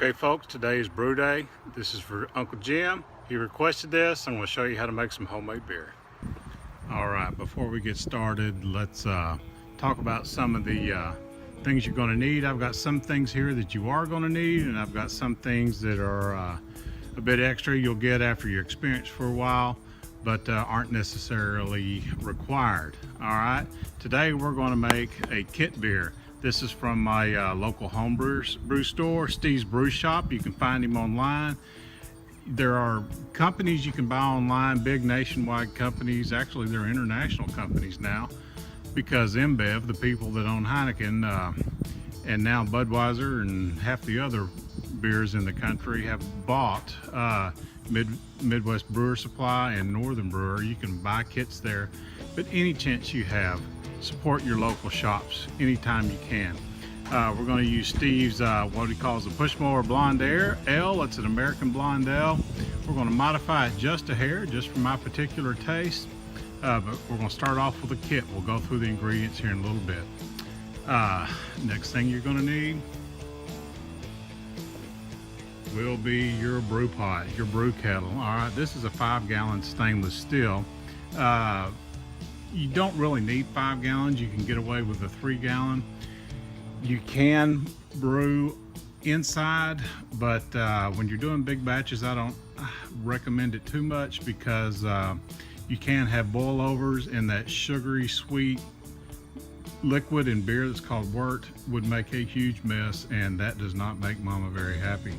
Okay folks, today is brew day. This is for Uncle Jim. He requested this. I'm going to show you how to make some homemade beer. Alright, before we get started, let's talk about some of the things you're going to need. I've got some things here that you are going to need, and I've got some things that are a bit extra you'll get after your experience for a while, but aren't necessarily required. Alright, today we're going to make a kit beer. This is from my local home brew store, Steve's Brew Shop. You can find him online. There are companies you can buy online, big nationwide companies. Actually, they're international companies now, because InBev, the people that own Heineken, and now Budweiser and half the other beers in the country have bought Midwest Brewer Supply and Northern Brewer. You can buy kits there, but any chance you have, support your local shops anytime you can. We're going to use Steve's what he calls a Pushmower Blonde Ale. It's an American blonde ale. We're going to modify it just a hair, just for my particular taste. But we're going to start off with a kit. We'll go through the ingredients here in a little bit. Next thing you're going to need will be your brew pot, your brew kettle. All right, this is a 5-gallon stainless steel. You don't really need 5 gallons. You can get away with a 3-gallon. You can brew inside, but when you're doing big batches, I don't recommend it too much, because you can have boilovers, and that sugary sweet liquid in beer that's called wort would make a huge mess, and that does not make mama very happy.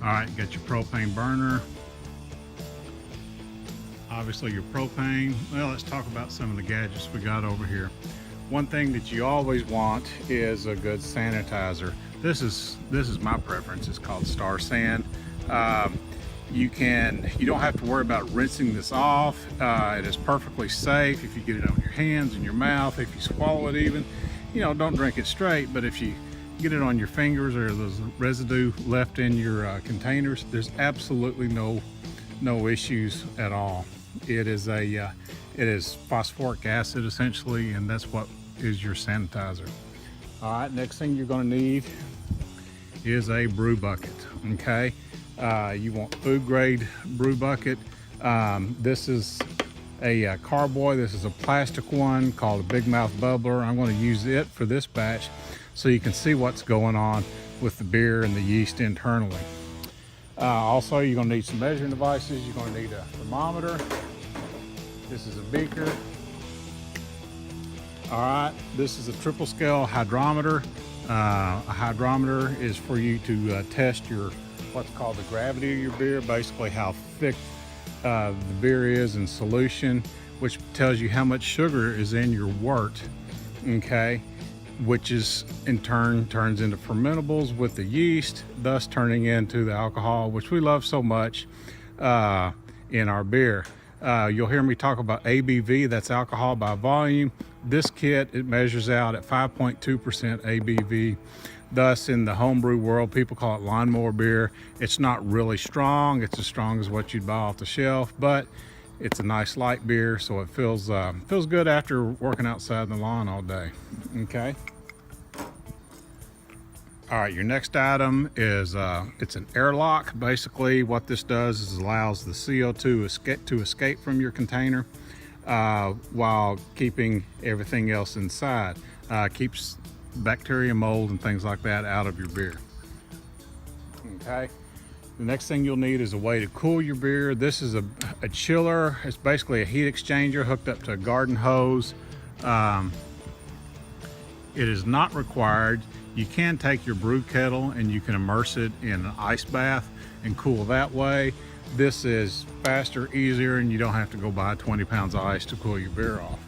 All right, got your propane burner. Obviously your propane. Well, let's talk about some of the gadgets we got over here. One thing that you always want is a good sanitizer. This is my preference. It's called Star San. You don't have to worry about rinsing this off. It is perfectly safe if you get it on your hands and your mouth. If you swallow it, even, don't drink it straight, but if you get it on your fingers or there's residue left in your containers, there's absolutely no issues at all. It is phosphoric acid essentially, and that's what is your sanitizer. All right, next thing you're going to need is a brew bucket. Okay, you want food grade brew bucket. This is a carboy. This is a plastic one called a big mouth bubbler. I'm going to use it for this batch so you can see what's going on with the beer and the yeast internally. Also, you're going to need some measuring devices. You're going to need a thermometer. This is a beaker. All right, this is a triple scale hydrometer. A hydrometer is for you to test what's called the gravity of your beer, basically how thick the beer is in solution, which tells you how much sugar is in your wort, okay? Which is in turn turns into fermentables with the yeast, thus turning into the alcohol, which we love so much in our beer. You'll hear me talk about ABV, that's alcohol by volume. This kit, it measures out at 5.2% ABV. Thus, in the homebrew world, people call it lawnmower beer. It's not really strong. It's as strong as what you'd buy off the shelf, but it's a nice light beer, so it feels good after working outside in the lawn all day. Okay. All right, your next item is it's an airlock. Basically, what this does is allows the CO2 to escape from your container while keeping everything else inside. Keeps bacteria, mold, and things like that out of your beer. Okay. The next thing you'll need is a way to cool your beer. This is a chiller. It's basically a heat exchanger hooked up to a garden hose. It is not required. You can take your brew kettle and you can immerse it in an ice bath and cool that way. This is faster, easier, and you don't have to go buy 20 pounds of ice to cool your beer off.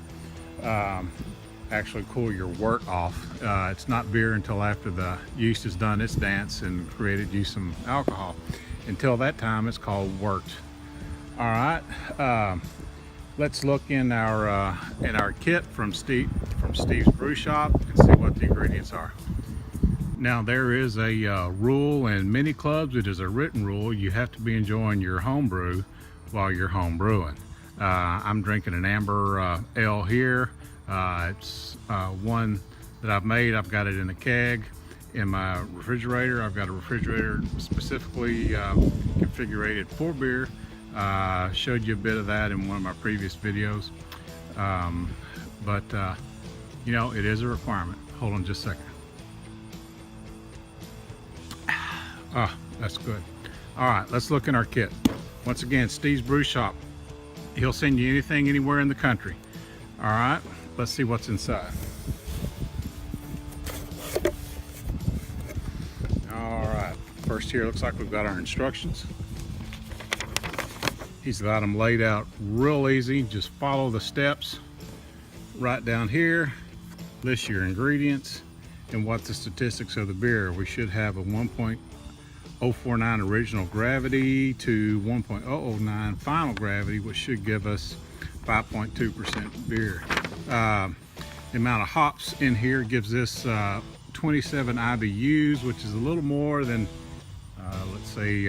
Actually cool your wort off. It's not beer until after the yeast has done its dance and created you some alcohol. Until that time, it's called wort. All right, let's look in our kit from Steve's Brew Shop and see what the ingredients are. Now, there is a rule in many clubs. It is a written rule. You have to be enjoying your home brew while you're home brewing. I'm drinking an amber ale here. It's one that I've made. I've got it in a keg. in my refrigerator. I've got a refrigerator specifically configured for beer. Showed you a bit of that in one of my previous videos. But you know, it is a requirement. Hold on just a second. Ah, that's good. All right, let's look in our kit. Once again, Steve's Brew Shop. He'll send you anything anywhere in the country. All right, let's see what's inside. All right, first here looks like we've got our instructions. He's got them laid out real easy. Just follow the steps. Right down here, list your ingredients and what the statistics of the beer. We should have a 1.049 original gravity to 1.009 final gravity, which should give us 5.2% beer. The amount of hops in here gives this 27 IBUs, which is a little more than, let's say,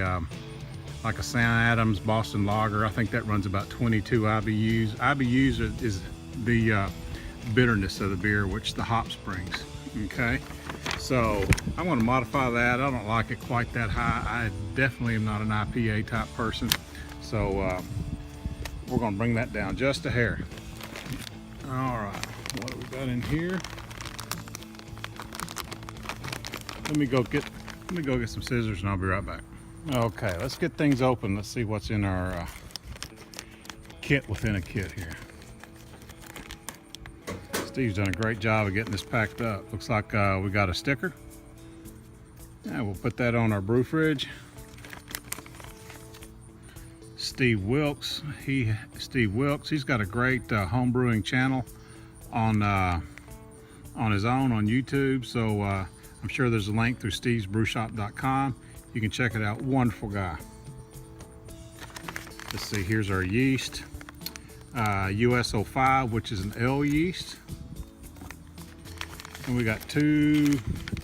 like a Sam Adams Boston Lager. I think that runs about 22 IBUs. IBUs is the bitterness of the beer, which the hops brings. Okay, so I'm going to modify that. I don't like it quite that high. I definitely am not an IPA type person, so we're going to bring that down just a hair. All right, what do we got in here? Let me go get some scissors and I'll be right back. Okay, let's get things open. Let's see what's in our kit within a kit here. Steve's done a great job of getting this packed up. Looks like we got a sticker. Yeah, we'll put that on our brew fridge. Steve Wilkes, he's got a great home brewing channel on his own on YouTube. So I'm sure there's a link through stevesbrewshop.com. You can check it out. Wonderful guy. Let's see, here's our yeast. US-05, which is an L yeast. And we got 2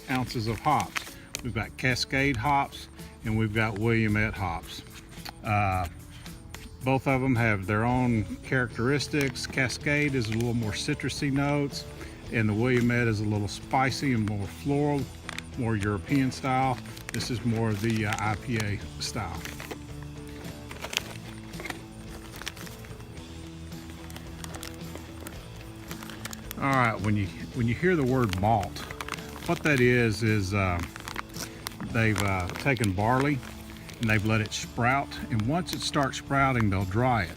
ounces of hops. We've got Cascade hops and we've got Willamette hops. Both of them have their own characteristics. Cascade is a little more citrusy notes, and the Willamette is a little spicy and more floral, more European style. This is more of the IPA style. All right, when you hear the word malt, what that is they've taken barley and they've let it sprout, and once it starts sprouting, they'll dry it.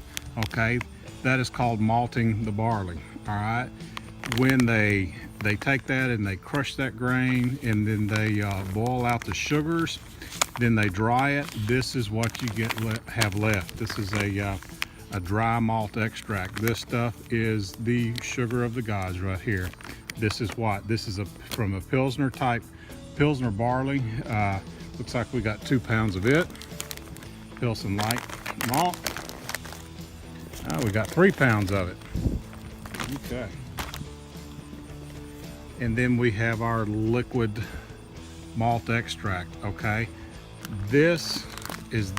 Okay, that is called malting the barley. All right, when they take that and they crush that grain and then they boil out the sugars, then they dry it. This is what you have left. This is a dry malt extract. This stuff is the sugar of the gods right here. This is from a Pilsner barley. Looks like we got 2 pounds of it. Pilsen Light malt. We got 3 pounds of it. Okay. And then we have our liquid malt extract. Okay. This is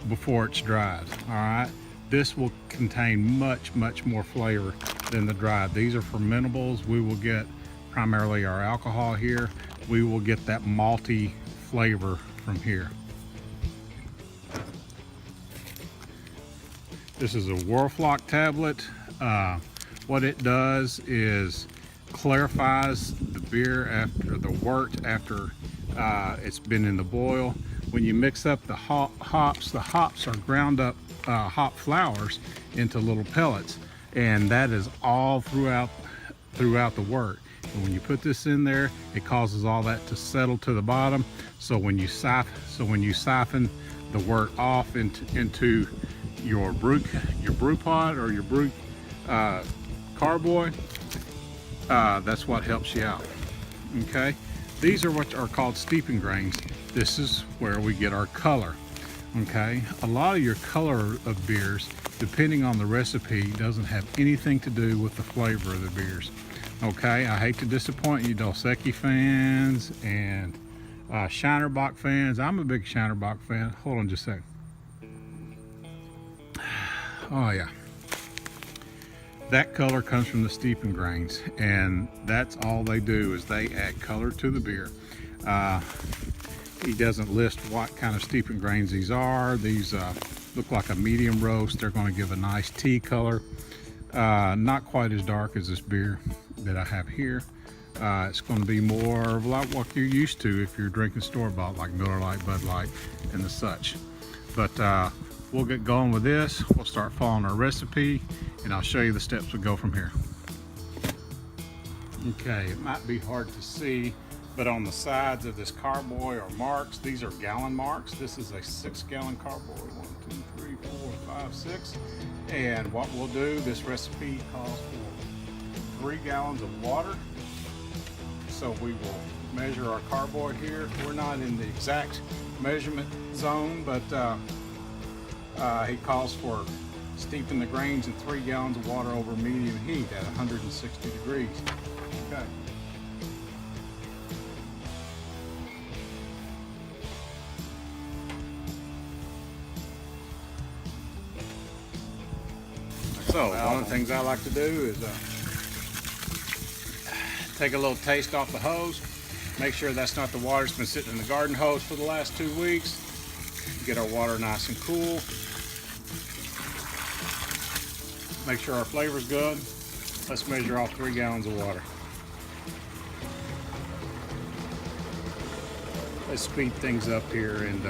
before it's dried. All right, this will contain much more flavor than the dried. These are fermentables. We will get primarily our alcohol here. We will get that malty flavor from here. This is a Whirlflock tablet. What it does is clarifies the beer after the wort, after it's been in the boil. When you mix up the hops are ground up hop flowers into little pellets, and that is all throughout the wort. And when you put this in there, it causes all that to settle to the bottom. So when you siphon the wort off into your brew pot or your brew carboy, that's what helps you out. Okay, these are what are called steeping grains. This is where we get our color. Okay, a lot of your color of beers, depending on the recipe, doesn't have anything to do with the flavor of the beers. Okay, I hate to disappoint you, Dos Equis fans and Shinerbach fans. I'm a big Shinerbach fan. Hold on just a second. Oh yeah. That color comes from the steeping grains, and that's all they do, is they add color to the beer. He doesn't list what kind of steeping grains these are. These look like a medium roast. They're going to give a nice tea color. Not quite as dark as this beer that I have here. It's going to be more like what you're used to if you're drinking store-bought, like Miller Lite, Bud Light, and the such. But we'll get going with this. We'll start following our recipe, and I'll show you the steps we go from here. Okay, it might be hard to see, but on the sides of this carboy are marks. These are gallon marks. This is a 6-gallon carboy. 1, 2, 3, 4, 5, 6. And what we'll do, this recipe calls for 3 gallons of water. So we will measure our carboy here. We're not in the exact measurement zone, but he calls for steeping the grains in 3 gallons of water over medium heat at 160 degrees. Okay. So one of the things I like to do is take a little taste off the hose. Make sure that's not the water that's been sitting in the garden hose for the last 2 weeks. Get our water nice and cool. Make sure our flavor's good. Let's measure off 3 gallons of water. Let's speed things up here and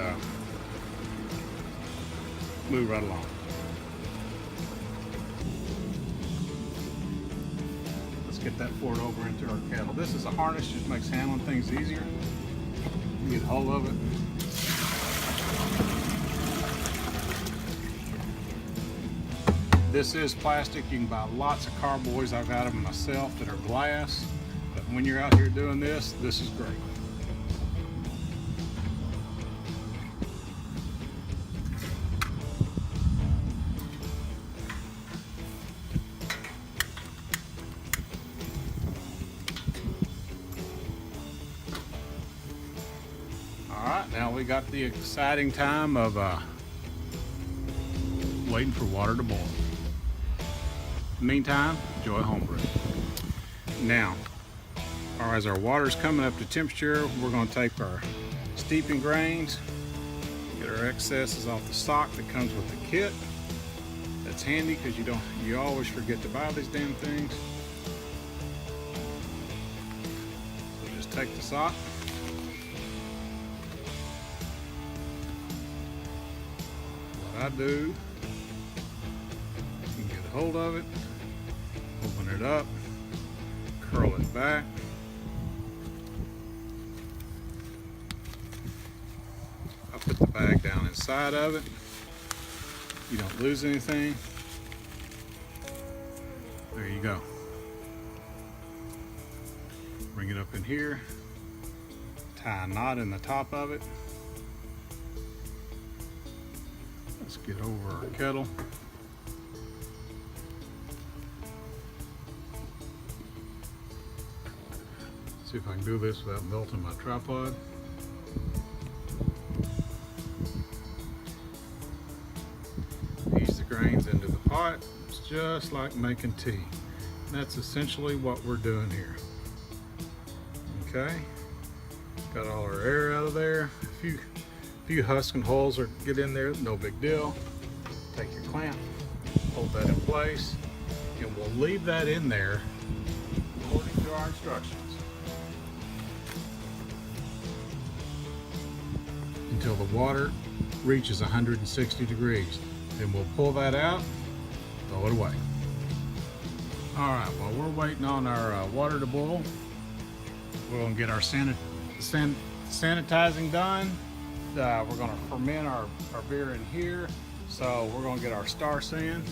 move right along. Get that poured over into our kettle. This is a harness, just makes handling things easier. You get a hold of it. This is plastic. You can buy lots of carboys. I've got them myself that are glass. But when you're out here doing this, this is great. Now we got the exciting time of waiting for water to boil. Meantime, enjoy homebrew. Now, as our water's coming up to temperature, we're going to take our steeping grains, get our excesses off the stock that comes with the kit. That's handy because you always forget to buy these damn things. So just take the stock. I do, you can get a hold of it, open it up, curl it back. I'll put the bag down inside of it. You don't lose anything. There you go. Bring it up in here, tie a knot in the top of it. Let's get over our kettle. See if I can do this without melting my tripod. Ease the grains into the pot. It's just like making tea. And that's essentially what we're doing here. Okay, got all our air out of there. A few husking holes or get in there, no big deal. Take your clamp, hold that in place, and we'll leave that in there according to our instructions until the water reaches 160 degrees. Then we'll pull that out, throw it away. All right, while we're waiting on our water to boil, we're gonna get our sanitizing done. We're going to ferment our beer in here, so we're going to get our star sand.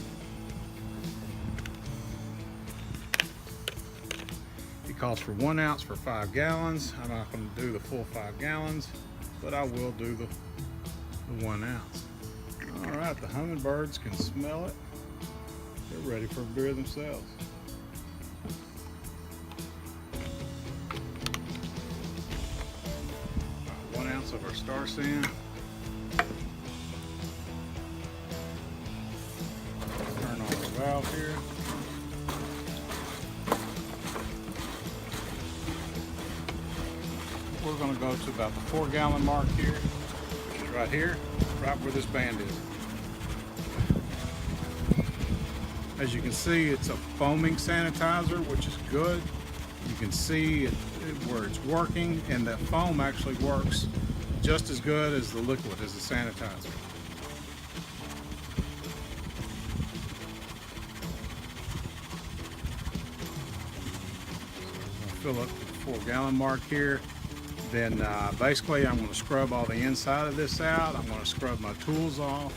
It calls for 1 ounce for 5 gallons. I'm not going to do the full 5 gallons, but I will do the 1 ounce. All right, the hummingbirds can smell it. They're ready for a beer themselves. 1 ounce of our star sand. Turn on the valve here. going to go to about the 4-gallon mark here, which is right here, right where this band is. As you can see, it's a foaming sanitizer, which is good. You can see where it's working, and that foam actually works just as good as the liquid, as the sanitizer. Fill up the 4-gallon mark here. Then basically I'm going to scrub all the inside of this out. I'm going to scrub my tools off,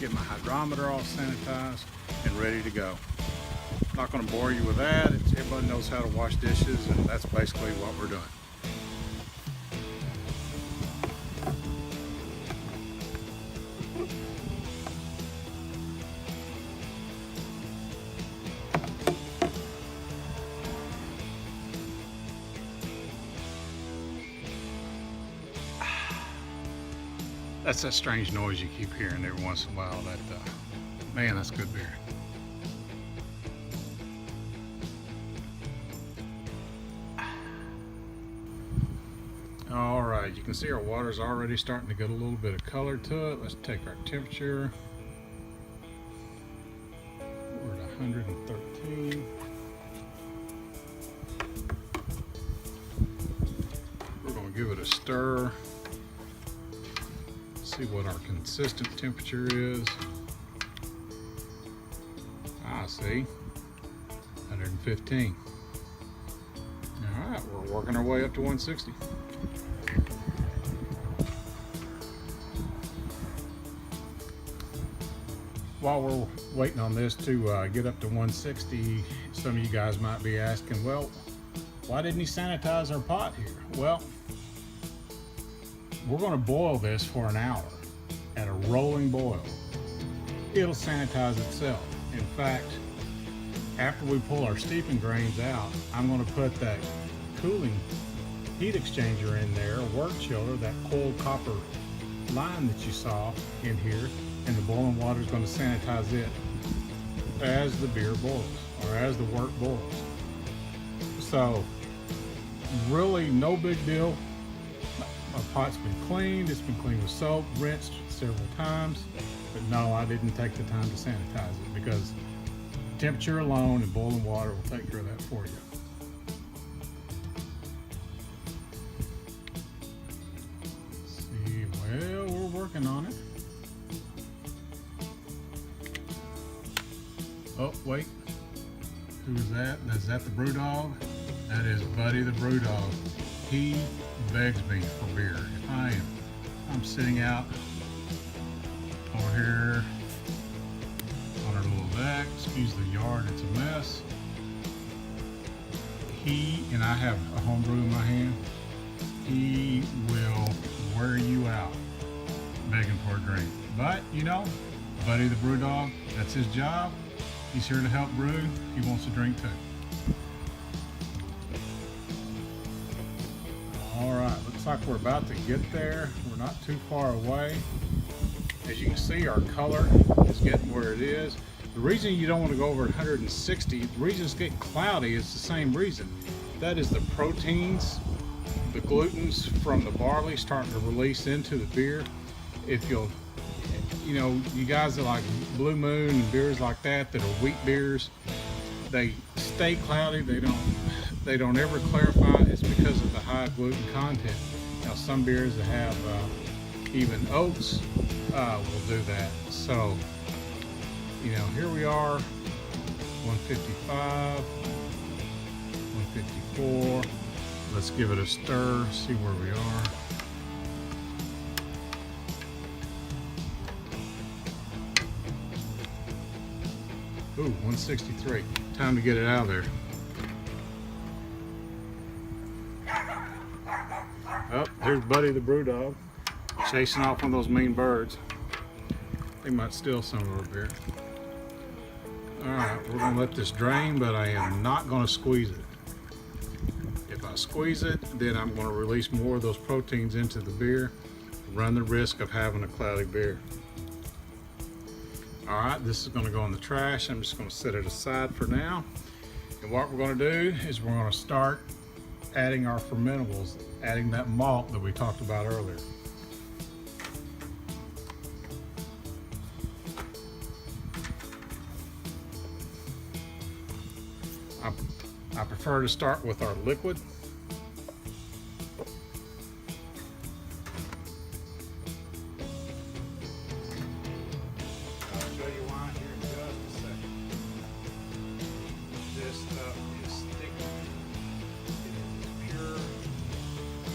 get my hydrometer all sanitized and ready to go. I'm not going to bore you with that. Everybody knows how to wash dishes, and that's basically what we're doing. That's that strange noise you keep hearing every once in a while. Man, that's good beer. All right, you can see our water's already starting to get a little bit of color to it. Let's take our temperature. We're at 113. We're going to give it a stir. See what our consistent temperature is. See, 115. All right, we're working our way up to 160. While we're waiting on this to get up to 160, some of you guys might be asking, well, why didn't he sanitize our pot here? Well, we're going to boil this for an hour at a rolling boil. It'll sanitize itself. In fact, after we pull our steeping grains out, I'm going to put that cooling heat exchanger in there, a work chiller, that coiled copper line that you saw in here, and the boiling water is going to sanitize it as the beer boils, or as the wort boils. So, really no big deal. My pot's been cleaned, it's been cleaned with soap, rinsed several times, but no, I didn't take the time to sanitize it because temperature alone and boiling water will take care of that for you. See, well, we're working on it. Oh, wait. Who is that? Is that the brew dog? That is Buddy the brew dog. He begs me for beer. If I'm sitting out over here on our little deck, excuse the yard, it's a mess. He, and I have a home brew in my hand, he will wear you out begging for a drink. But, you know, Buddy the brew dog, that's his job. He's here to help brew. He wants a drink too. All right, looks like we're about to get there. We're not too far away. As you can see, our color is getting where it is. The reason you don't want to go over 160, the reason it's getting cloudy is the same reason. That is the proteins, the glutens from the barley starting to release into the beer. If you'll, you know, you guys that like Blue Moon and beers like that are wheat beers, they stay cloudy. They don't ever clarify. It's because of the high gluten content. Now some beers that have even oats will do that. So, you know, here we are, 155, 154. Let's give it a stir, see where we are. Ooh, 163. Time to get it out of there. Oh, here's Buddy the brew dog, chasing off one of those mean birds. They might steal some of our beer. All right, we're gonna let this drain, but I am not gonna squeeze it. If I squeeze it, then I'm gonna release more of those proteins into the beer, run the risk of having a cloudy beer. All right, this is gonna go in the trash. I'm just gonna set it aside for now. And what we're gonna do is we're gonna start adding our fermentables, adding that malt that we talked about earlier. I prefer to start with our liquid. I'll show you why here in just a second. This stuff is sticky. It is as pure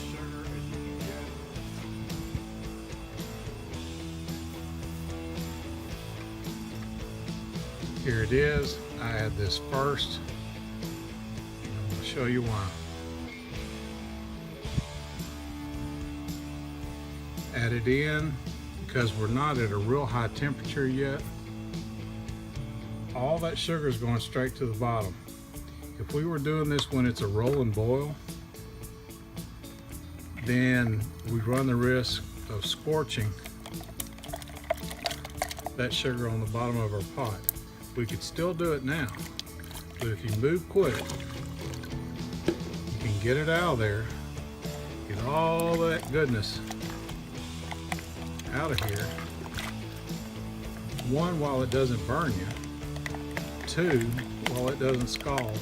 sugar as you can get. Here it is. I add this first. Show you why. Add it in because we're not at a real high temperature yet. All that sugar is going straight to the bottom. If we were doing this when it's a rolling boil, then we run the risk of scorching that sugar on the bottom of our pot. We could still do it now, but if you move quick, get it out of there, get all that goodness out of here. One, while it doesn't burn you. Two, while it doesn't scald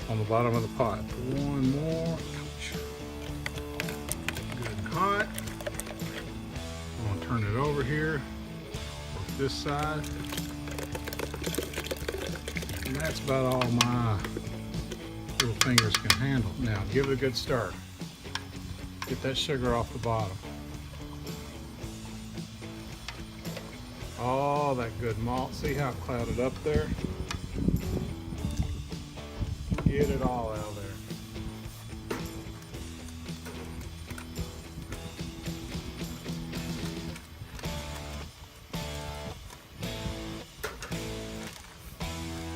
on the bottom of the pot. One more. Good and hot. I'm gonna turn it over here, work this side. And that's about all my little fingers can handle. Now give it a good stir. Get that sugar off the bottom. Oh, that good malt. See how it clouded up there? Get it all out of there.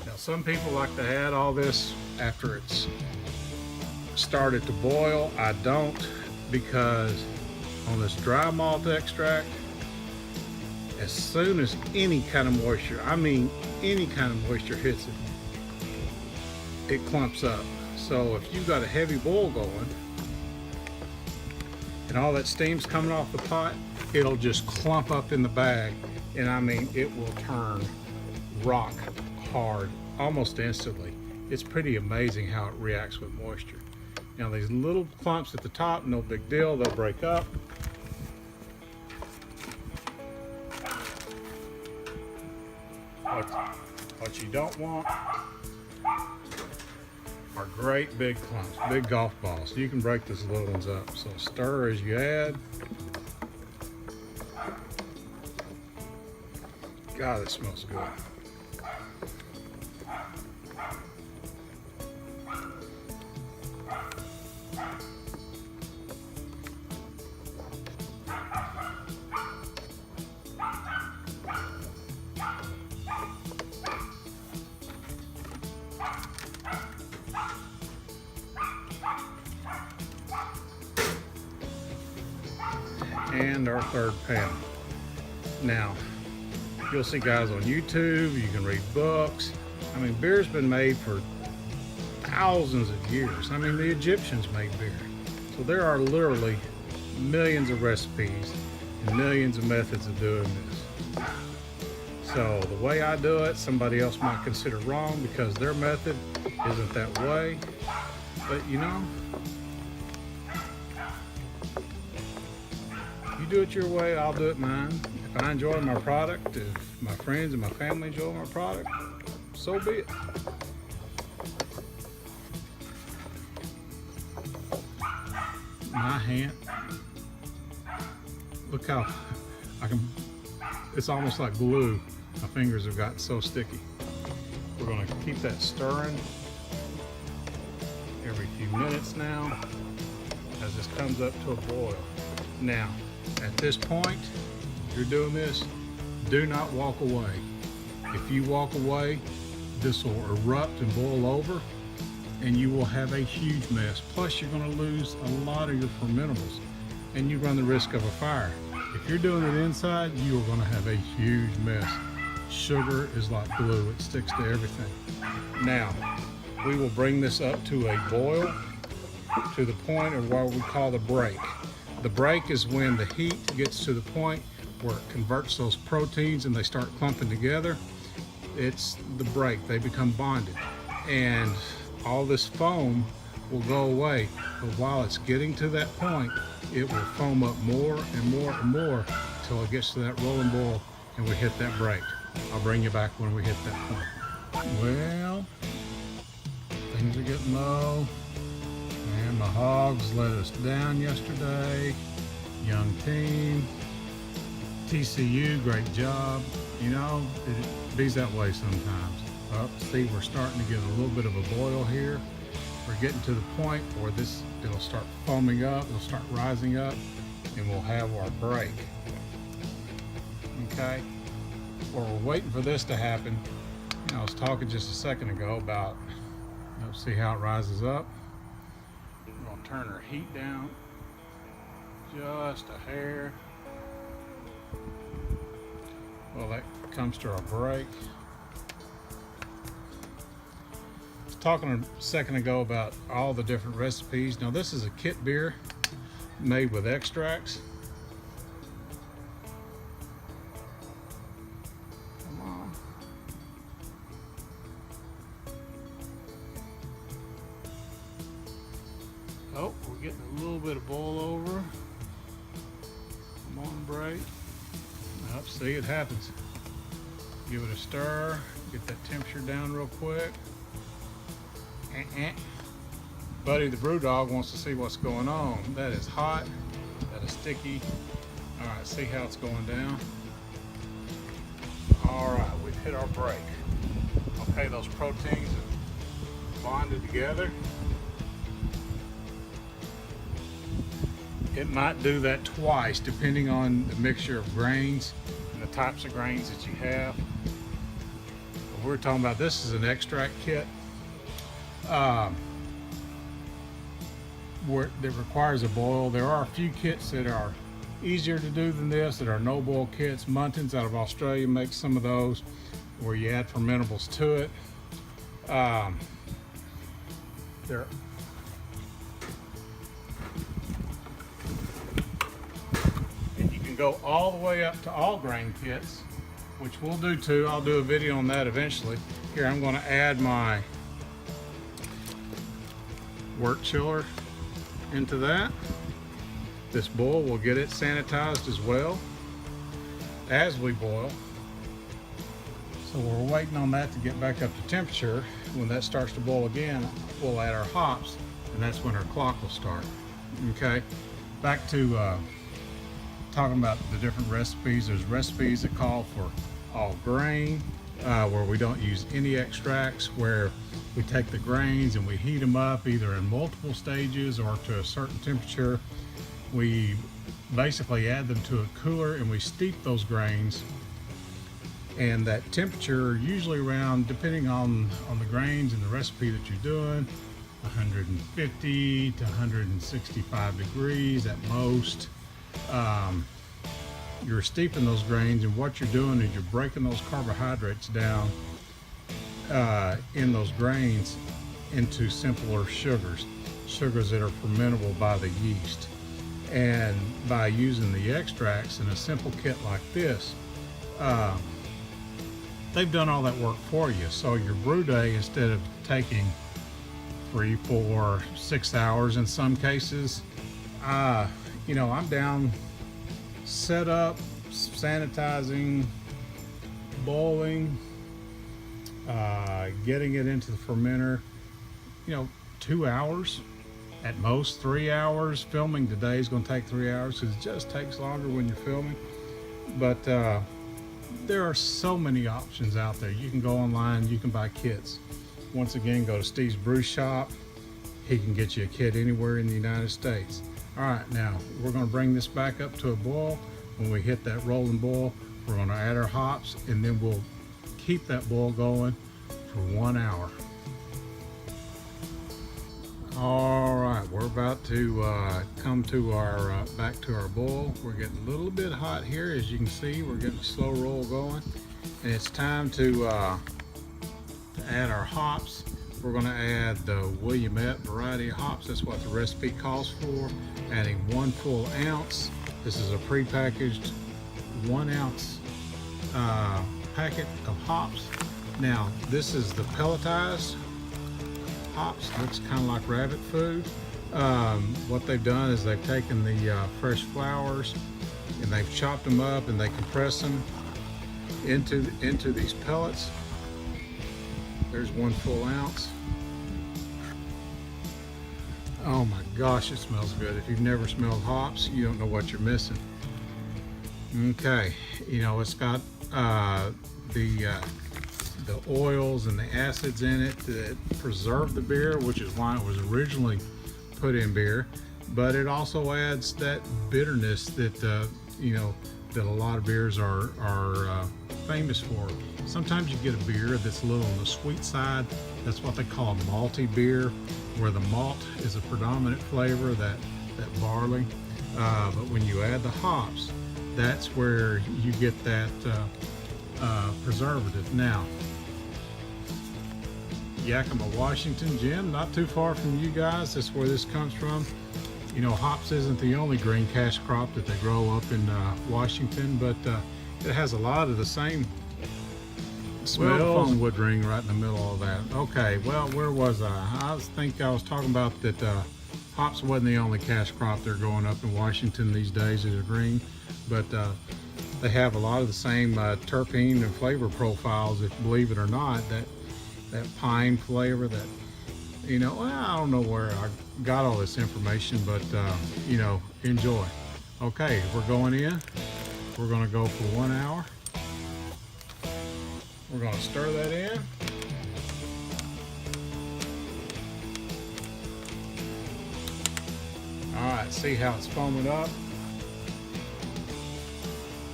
Now some people like to add all this after it's started to boil. I don't, because on this dry malt extract, as soon as any kind of moisture, I mean any kind of moisture hits it, it clumps up. So if you've got a heavy boil going and all that steam's coming off the pot, it'll just clump up in the bag, and I mean it will turn rock hard almost instantly. It's pretty amazing how it reacts with moisture. Now these little clumps at the top, no big deal, they'll break up. What you don't want are great big clumps, big golf balls. You can break these little ones up. So stir as you add. God, it smells good. And our third pound. Now, you'll see guys on YouTube, you can read books. I mean, beer's been made for thousands of years. I mean, the Egyptians made beer. So there are literally millions of recipes and millions of methods of doing this. So the way I do it, somebody else might consider wrong because their method isn't that way. But you know, you do it your way, I'll do it mine. If I enjoy my product, if my friends and my family enjoy my product, so be it. My hand, look how I can, it's almost like glue. My fingers have gotten so sticky. We're going to keep that stirring every few minutes now as this comes up to a boil. Now, at this point, if you're doing this, do not walk away. If you walk away, this will erupt and boil over, and you will have a huge mess. Plus, you're going to lose a lot of your fermentables, and you run the risk of a fire. If you're doing it inside, you are going to have a huge mess. Sugar is like glue, it sticks to everything. Now, we will bring this up to a boil to the point of what we call the break. The break is when the heat gets to the point where it converts those proteins and they start clumping together. It's the break. They become bonded. And all this foam will go away. But while it's getting to that point, it will foam up more and more and more until it gets to that rolling boil and we hit that break. I'll bring you back when we hit that point. Well, things are getting low. And my hogs let us down yesterday. Young team. TCU, great job. You know, it bees that way sometimes. Well, see, we're starting to get a little bit of a boil here. We're getting to the point where it'll start foaming up, it'll start rising up, and we'll have our break. Okay? Well, we're waiting for this to happen. You know, I was talking just a second ago about, see how it rises up. We're gonna turn our heat down just a hair. Well, that comes to our break. I was talking a second ago about all the different recipes. Now this is a kit beer made with extracts. Come on. Oh, we're getting a little bit of boil over. Come on, break. Oh, see, it happens. Give it a stir, get that temperature down real quick. Buddy the brew dog wants to see what's going on. That is hot, that is sticky. All right, see how it's going down? All right, we've hit our break. Okay, those proteins have bonded together. It might do that twice depending on the mixture of grains and the types of grains that you have. But we're talking about, this is an extract kit where it requires a boil. There are a few kits that are easier to do than this, that are no boil kits. Muntins out of Australia makes some of those where you add fermentables to it. Go all the way up to all grain kits, which we'll do too. I'll do a video on that eventually. Here, I'm going to add my wort chiller into that. This bowl will get it sanitized as well as we boil. So we're waiting on that to get back up to temperature. When that starts to boil again, we'll add our hops, and that's when our clock will start. Okay, back to talking about the different recipes. There's recipes that call for all grain, where we don't use any extracts, where we take the grains and we heat them up either in multiple stages or to a certain temperature. We basically add them to a cooler and we steep those grains, and that temperature usually around, depending on the grains and the recipe that you're doing, 150 to 165 degrees at most. You're steeping those grains, and what you're doing is you're breaking those carbohydrates down in those grains into simpler sugars that are fermentable by the yeast. And by using the extracts in a simple kit like this, they've done all that work for you. So your brew day, instead of taking 3, 4, 6 hours in some cases, you know, I'm down set up, sanitizing, boiling, getting it into the fermenter, you know, 2 hours at most, 3 hours. Filming today is going to take 3 hours because it just takes longer when you're filming. But there are so many options out there. You can go online, you can buy kits. Once again, go to Steve's Brew Shop. He can get you a kit anywhere in the United States. All right, now we're going to bring this back up to a boil. When we hit that rolling boil, we're going to add our hops, and then we'll keep that boil going for 1 hour. All right, we're about to come to our back to our boil. We're getting a little bit hot here, as you can see. We're getting a slow roll going, and it's time to add our hops. we're going to add the Willamette variety of hops. That's what the recipe calls for. Adding 1 full ounce. This is a pre-packaged 1 ounce packet of hops. Now, this is the pelletized hops. Looks kind of like rabbit food. What they've done is they've taken the fresh flowers and they've chopped them up and they compress them into these pellets. There's 1 full ounce. Oh my gosh, it smells good. If you've never smelled hops, you don't know what you're missing. Okay, you know, it's got the oils and the acids in it that preserve the beer, which is why it was originally put in beer. But it also adds that bitterness that you know, that a lot of beers are famous for. Sometimes you get a beer that's a little on the sweet side. That's what they call a malty beer, where the malt is a predominant flavor, that barley. But when you add the hops, that's where you get that preservative. Now, Yakima, Washington, Jim, not too far from you guys. That's where this comes from. You know, hops isn't the only green cash crop that they grow up in Washington, but it has a lot of the same smells. Phone would ring right in the middle of that. Okay, well, where was I? I think I was talking about that hops wasn't the only cash crop they're growing up in Washington these days that are green, but they have a lot of the same terpene and flavor profiles, if believe it or not, that pine flavor, that, you know, well, I don't know where I got all this information, but you know, enjoy. Okay, we're going in. We're going to go for 1 hour. We're going to stir that in. All right, see how it's foaming up.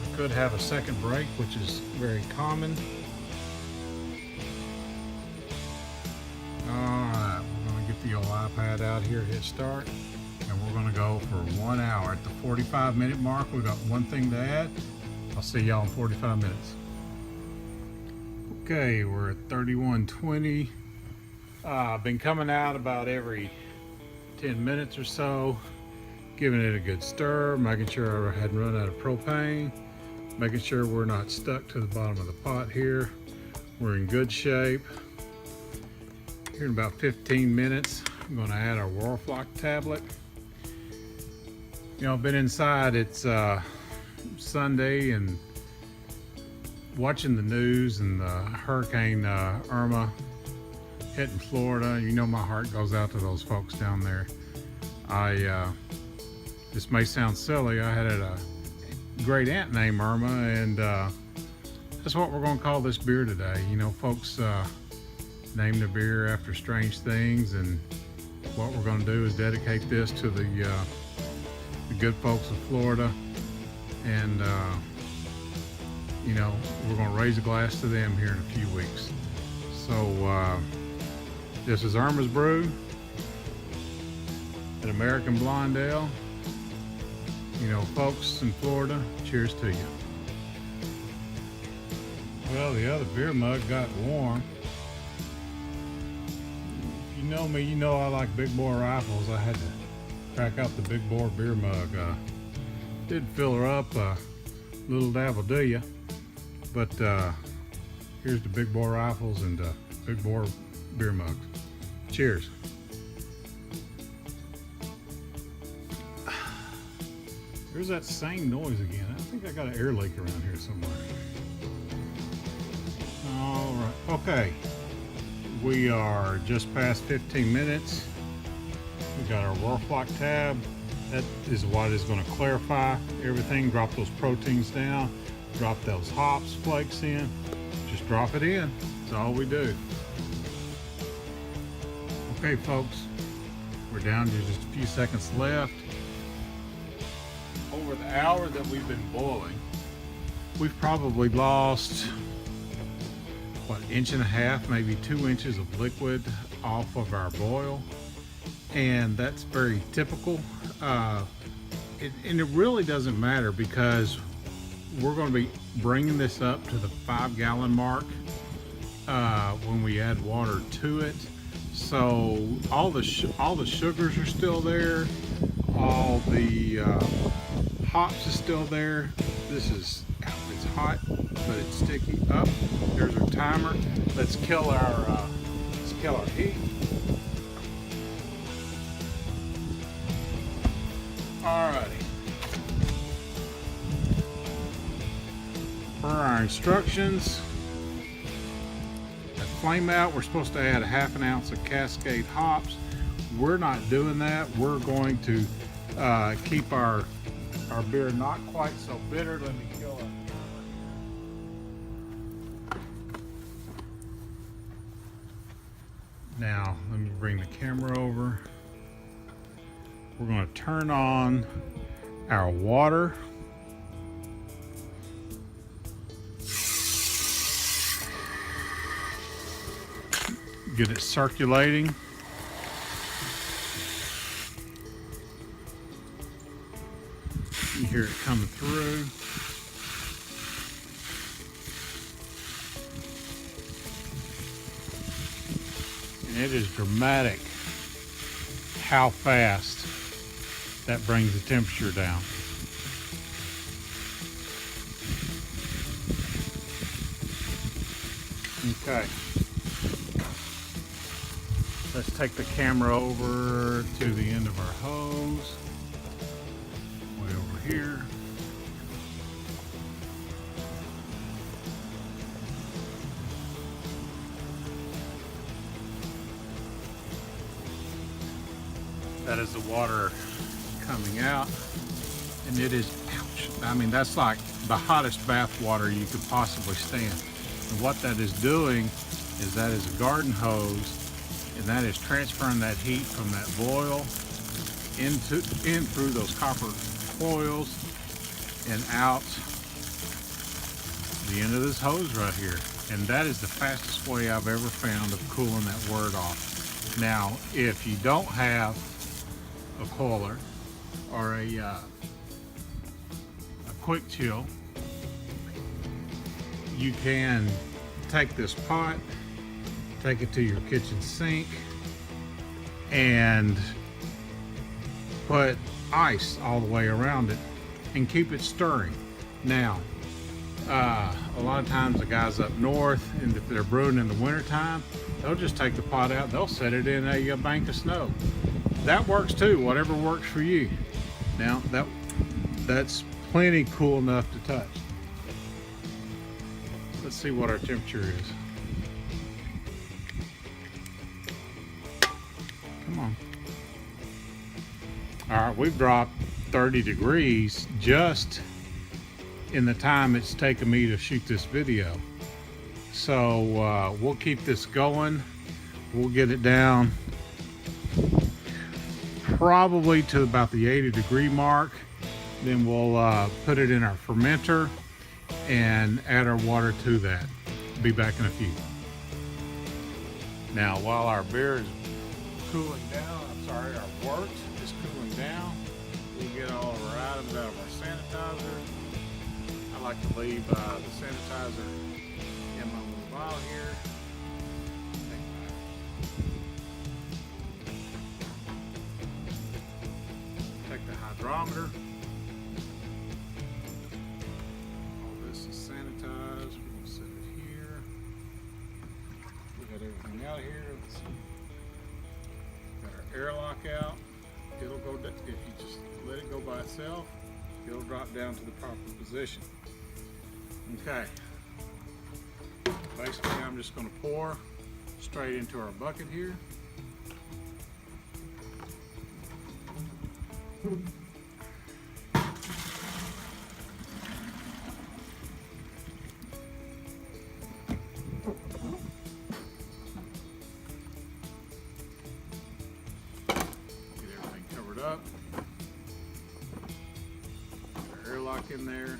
I could have a second break, which is very common. All right, we're going to get the old iPad out here, hit start, and we're going to go for 1 hour. At the 45-minute mark, we've got one thing to add. I'll see y'all in 45 minutes. Okay, we're at 31:20. I've been coming out about every 10 minutes or so, giving it a good stir, making sure I hadn't run out of propane, making sure we're not stuck to the bottom of the pot here. We're in good shape. Here in about 15 minutes, I'm going to add our Warflock tablet. You know, I've been inside. It's Sunday, and watching the news and the Hurricane Irma hitting Florida. You know, my heart goes out to those folks down there. This may sound silly. I had a great aunt named Irma, and that's what we're going to call this beer today. You know, folks name their beer after strange things, and what we're going to do is dedicate this to the good folks of Florida, and you know, we're going to raise a glass to them here in a few weeks. So this is Irma's Brew, an American Blonde Ale. You know, folks in Florida, cheers to you. Well, the other beer mug got warm. If you know me, you know I like big bore rifles. I had to crack out the big bore beer mug. Did fill her up a little dab will do ya. But here's the big bore rifles and big bore beer mugs. Cheers. There's that same noise again. I think I got an air leak around here somewhere. All right, okay. We are just past 15 minutes. We got our Warflock tab. That is what is going to clarify everything. Drop those proteins down. Drop those hops flakes in. Just drop it in. That's all we do. Okay, folks. We're down to just a few seconds left. Over the hour that we've been boiling, we've probably lost, what, 1.5 inches, maybe 2 inches of liquid off of our boil. And that's very typical. And it really doesn't matter, because we're going to be bringing this up to the 5-gallon mark when we add water to it. So all the sugars are still there. All the hops is still there. It's hot, but it's sticky. Up. There's our timer. Let's kill our heat. Alrighty. For our instructions, at flame out, we're supposed to add 1/2 ounce of Cascade hops. We're not doing that. We're going to keep our beer not quite so bitter. Let me kill our timer. Now, let me bring the camera over. We're going to turn on our water. Get it circulating. You hear it coming through. And it is dramatic how fast that brings the temperature down. Okay. Let's take the camera over to the end of our hose. Way over here. That is the water coming out, and it is, ouch, I mean, that's like the hottest bath water you could possibly stand. And what that is doing is that is a garden hose, and that is transferring that heat from that boil in through those copper coils and out the end of this hose right here. And that is the fastest way I've ever found of cooling that wort off. Now, if you don't have a coiler or a quick chill, you can take this pot, take it to your kitchen sink, and put ice all the way around it and keep it stirring. Now, a lot of times the guys up north, and if they're brewing in the wintertime, they'll just take the pot out, they'll set it in a bank of snow. That works too, whatever works for you. Now, that's plenty cool enough to touch. Let's see what our temperature is. Come on. All right, we've dropped 30 degrees just in the time it's taken me to shoot this video. So we'll keep this going. We'll get it down probably to about the 80-degree mark. Then we'll put it in our fermenter and add our water to that. Be back in a few. Now, while our beer is cooling down, our wort is cooling down, we'll get all of our items out of our sanitizer. I like to leave the sanitizer in my little vial here. Take the hydrometer. All this is sanitized. We're going to set it here. We got everything out of here. Let's see. Got our airlock out. It'll go, if you just let it go by itself, it'll drop down to the proper position. Okay. Basically, I'm just going to pour straight into our bucket here. Up. Put our airlock in there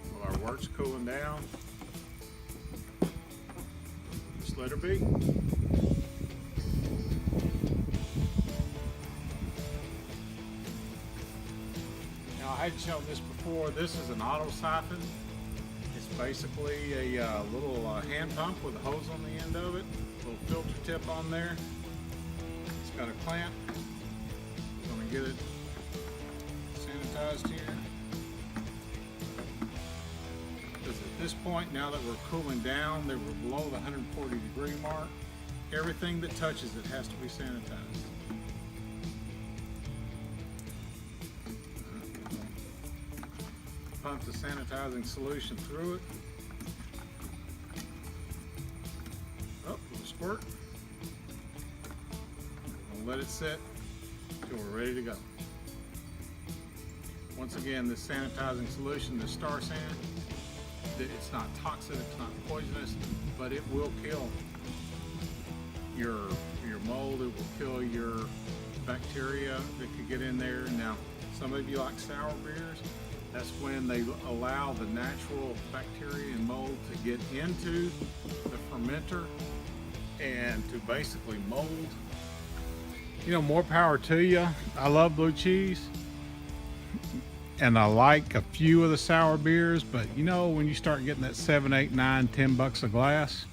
while our wort's cooling down. Just let her be. Now, I had shown this before. This is an auto siphon. It's basically a little hand pump with a hose on the end of it, little filter tip on there. It's got a clamp. I'm going to get it sanitized here. Because at this point, now that we're cooling down, that we're below the 140-degree mark, everything that touches it has to be sanitized. Pump the sanitizing solution through it. Oh, a little squirt. We'll let it sit until we're ready to go. Once again, this sanitizing solution, the Star San, it's not toxic, it's not poisonous, but it will kill your mold, it will kill your bacteria that could get in there. Now, some of you like sour beers. That's when they allow the natural bacteria and mold to get into the fermenter and to basically mold. You know, more power to you. I love blue cheese and I like a few of the sour beers, but you know, when you start getting that 7, 8, 9, 10 bucks a glass,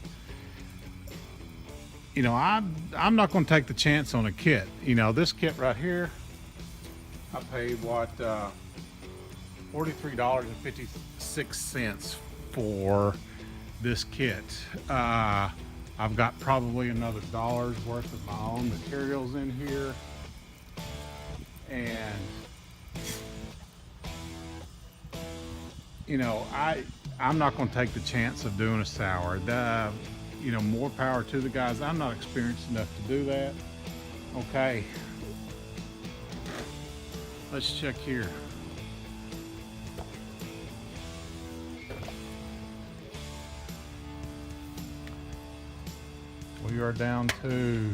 you know, I'm not going to take the chance on a kit. You know, this kit right here, I paid what, $43.56 for this kit. I've got probably another $1 worth of my own materials in here, and you know, I'm not going to take the chance of doing a sour. You know, more power to the guys. I'm not experienced enough to do that. Okay, let's check here. We're down to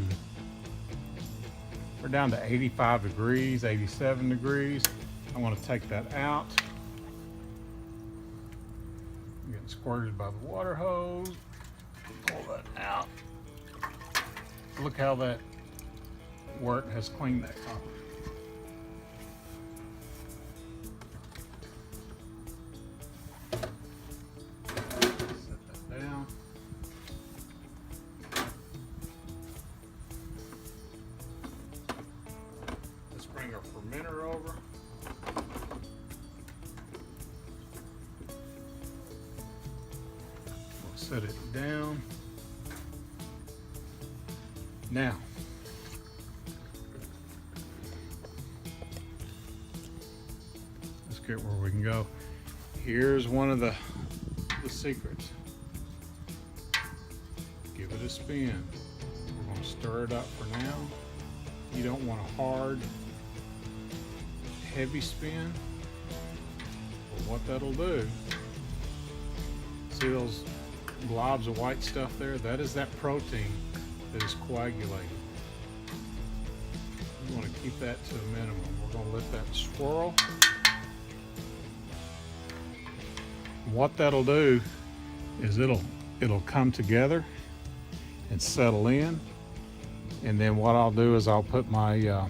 85 degrees, 87 degrees. I want to take that out. I'm getting squirted by the water hose. Pull that out. Look how that work has cleaned that copper. Bring our fermenter over. We'll set it down. Now, let's get where we can go. Here's one of the secrets. Give it a spin. We're going to stir it up for now. You don't want a hard, heavy spin. But what that'll do, see those blobs of white stuff there? That is that protein that is coagulating. You want to keep that to a minimum. We're going to let that swirl. What that'll do is it'll come together and settle in. And then what I'll do is I'll put my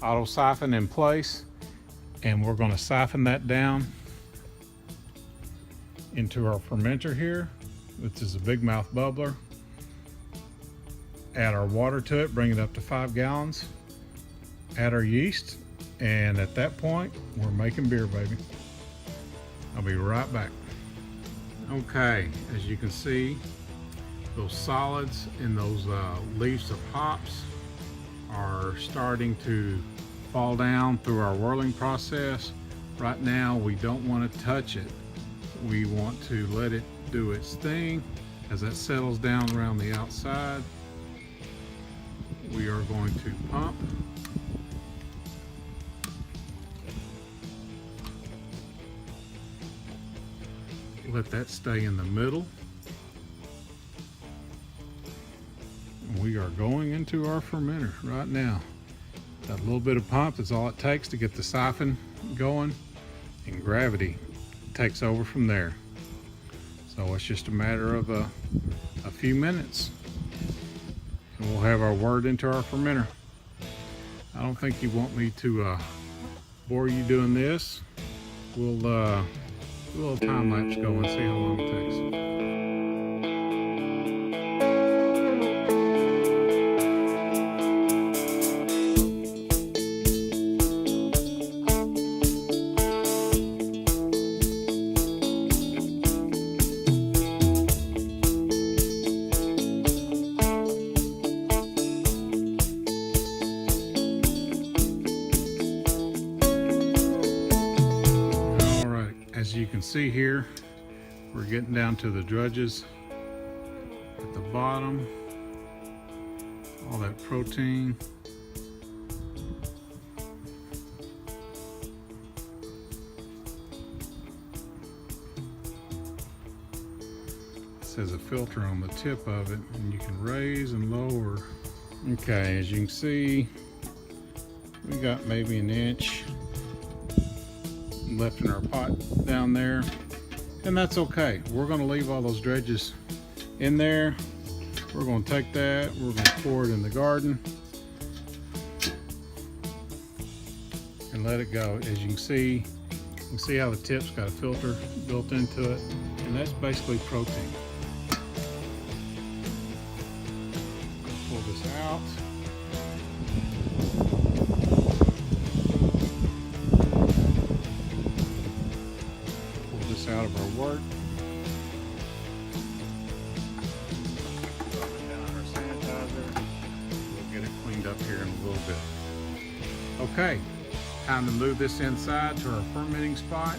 auto siphon in place, and we're going to siphon that down into our fermenter here, which is a big mouth bubbler. Add our water to it, bring it up to 5 gallons. Add our yeast, and at that point, we're making beer, baby. I'll be right back. Okay, as you can see, those solids and those leaves of hops are starting to fall down through our whirling process. Right now, we don't want to touch it. We want to let it do its thing. As that settles down around the outside, we are going to pump. Let that stay in the middle. We are going into our fermenter right now. That little bit of pump is all it takes to get the siphon going, and gravity takes over from there. So it's just a matter of a few minutes, and we'll have our wort into our fermenter. I don't think you want me to bore you doing this. We'll a little time lapse going, see how long it takes. As you can see here, we're getting down to the drudges at the bottom, all that protein. It says a filter on the tip of it, and you can raise and lower. Okay, as you can see, we got maybe an inch left in our pot down there, and that's okay. We're going to leave all those dredges in there. We're going to take that, we're going to pour it in the garden and let it go. As you can see how the tip's got a filter built into it, and that's basically protein. Pull this out. Out of our work. Down our sanitizer. We'll get it cleaned up here in a little bit. Okay, time to move this inside to our fermenting spot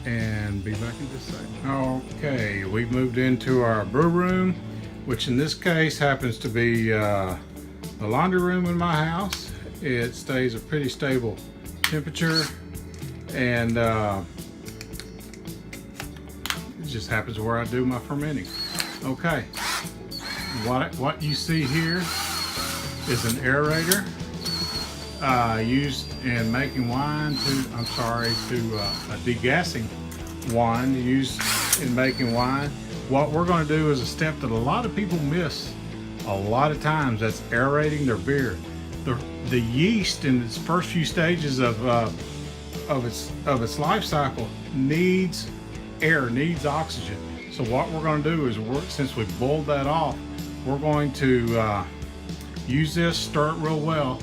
and be back in just a second. Okay, we've moved into our brew room, which in this case happens to be the laundry room in my house. It stays a pretty stable temperature, and just happens where I do my fermenting. Okay, what you see here is an aerator used in making wine a degassing wine used in making wine. What we're going to do is a step that a lot of people miss a lot of times. That's aerating their beer. The yeast in its first few stages of its life cycle needs air, needs oxygen. So what we're going to do is, since we boiled that off, we're going to use this, stir it real well,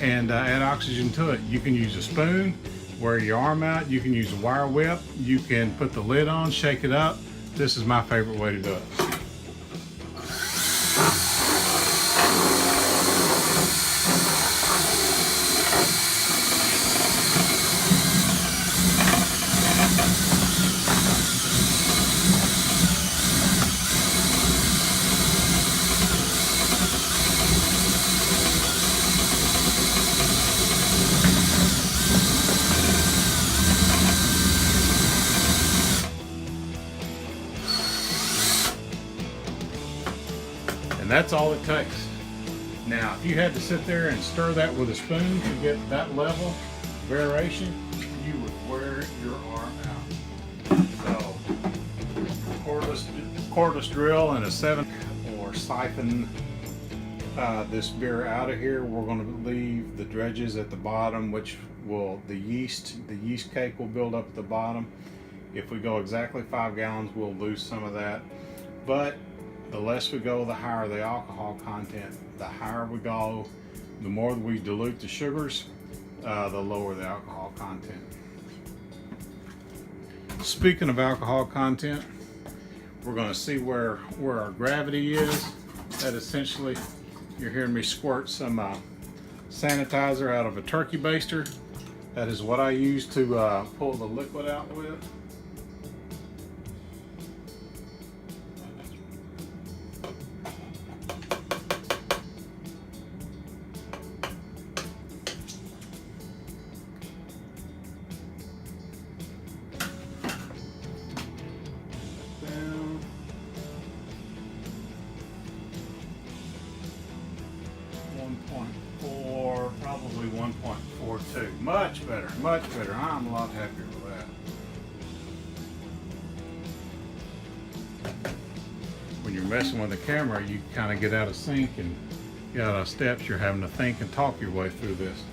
and add oxygen to it. You can use a spoon, wear your arm out, you can use a wire whip, you can put the lid on, shake it up. This is my favorite way to do it. And that's all it takes. Now, if you had to sit there and stir that with a spoon to get that level of variation, you would wear your arm out. So, cordless drill and a 7 or siphon this beer out of here. We're going to leave the dredges at the bottom, which will, the yeast cake will build up at the bottom. If we go exactly 5 gallons, we'll lose some of that. But the less we go, the higher the alcohol content. The higher we go, the more we dilute the sugars, the lower the alcohol content. Speaking of alcohol content, we're going to see where our gravity is. That essentially, you're hearing me squirt some sanitizer out of a turkey baster. That is what I use to pull the liquid out with. Probably 1.42. Much better, much better. I'm a lot happier with that. When you're messing with the camera, you kind of get out of sync and get out of steps. You're having to think and talk your way through this.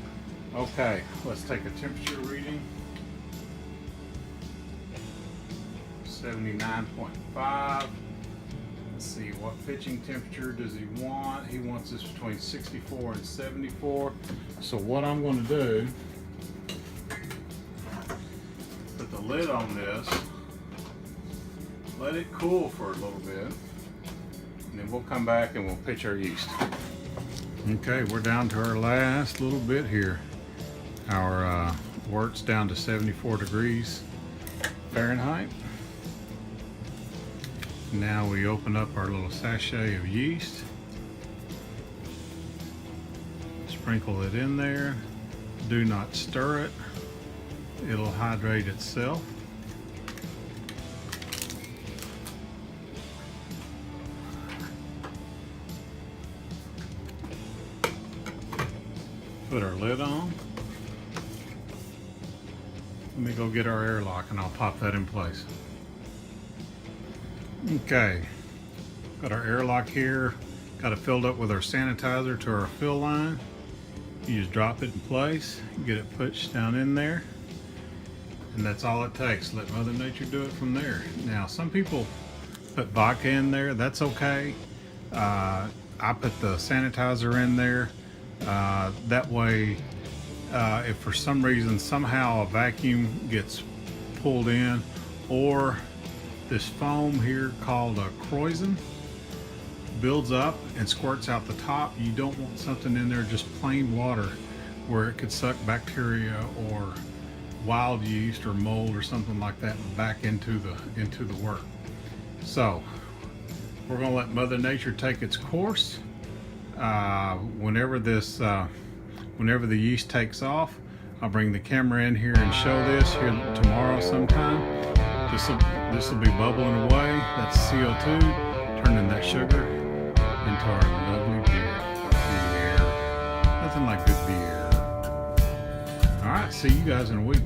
Okay, let's take a temperature reading. 79.5. Let's see, what pitching temperature does he want? He wants this between 64 and 74. So what I'm going to do, put the lid on this, let it cool for a little bit, and then we'll come back and we'll pitch our yeast. Okay, we're down to our last little bit here. Our wort's down to 74 degrees Fahrenheit. Now we open up our little sachet of yeast, sprinkle it in there, do not stir it, it'll hydrate itself. Put our lid on. Let me go get our airlock and I'll pop that in place. Okay, got our airlock here, got it filled up with our sanitizer to our fill line. You just drop it in place, get it pushed down in there, and that's all it takes. Let Mother Nature do it from there. Now, some people put vodka in there, that's okay. I put the sanitizer in there. That way, if for some reason somehow a vacuum gets pulled in, or this foam here called a croissant builds up and squirts out the top, you don't want something in there, just plain water, where it could suck bacteria or wild yeast or mold or something like that back into the work. So we're going to let Mother Nature take its course. Whenever the yeast takes off, I'll bring the camera in here and show this here tomorrow sometime. This will be bubbling away. That's CO2, turning that sugar into our lovely beer. Nothing like good beer. All right, see you guys in a week.